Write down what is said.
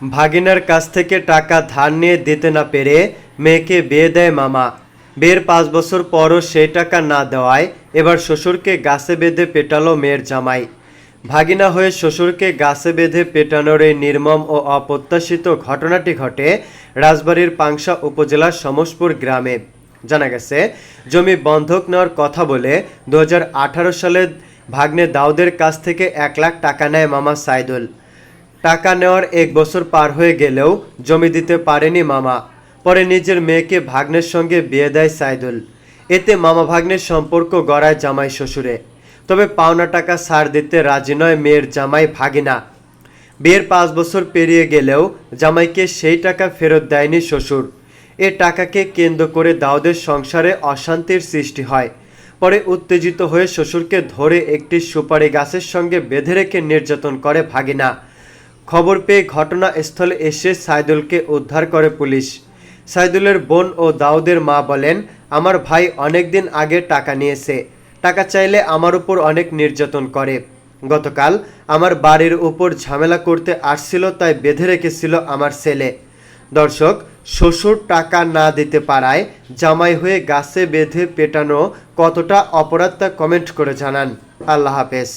ভাগিনার কাছ থেকে টাকা ধার নিয়ে দিতে না পেরে মেয়েকে বিয়ে দেয় মামা। বিয়ের 5 বছর পরও সেই টাকা না দেওয়ায় এবার শ্বশুরকে গাছে বেঁধে পেটালো মেয়ের জামাই। ভাগিনা হয়ে শ্বশুরকে গাছে বেঁধে পেটানোর এই নির্মম ও অপ্রত্যাশিত ঘটনাটি ঘটে রাজবাড়ীর পাংশা উপজেলার সমসপুর গ্রামে। জানা গেছে, জমি বন্ধক নেওয়ার কথা বলে 2018 সালে ভাগ্নে দাউদের কাছ থেকে 1 লাখ টাকা নেয় মামা সাইদুল। টাকা নেওয়ার 1 বছর পার হয়ে গেলেও জমি দিতে পারেনি মামা। পরে নিজের মেয়েকে ভাগ্নের সঙ্গে বিয়ে দেয় সাইদুল। এতে মামা ভাগ্নের সম্পর্ক গড়ায় জামাই শ্বশুরে। তবে পাওনা টাকা ছাড় দিতে রাজি নয় মেয়ের জামাই ভাগিনা। বিয়ের 5 বছর পেরিয়ে গেলেও জামাইকে সেই টাকা ফেরত দেয়নি শ্বশুর। এ টাকাকে কেন্দ্র করে দাউদের সংসারে অশান্তির সৃষ্টি হয়। পরে উত্তেজিত হয়ে শ্বশুরকে ধরে একটি সুপারি গাছের সঙ্গে বেঁধে রেখে নির্যাতন করে ভাগিনা। খবর পেয়ে ঘটনাস্থলে এসে সাইদুলকে উদ্ধার করে পুলিশ। সাইদুলের বোন ও দাউদের মা বলেন, আমার ভাই অনেক দিন আগে টাকা নিয়েছে। টাকা চাইলে আমার উপর অনেক নির্যাতন করে। গতকাল আমার বাড়ির উপর ঝামেলা করতে আসছিল, তাই বেঁধে রেখেছিল আমার ছেলে। দর্শক, শ্বশুর টাকা না দিতে পারায় জামাই হয়ে গাছে বেঁধে পেটানো কতটা অপরাধ তা কমেন্ট করে জানান। আল্লাহ হাফেজ।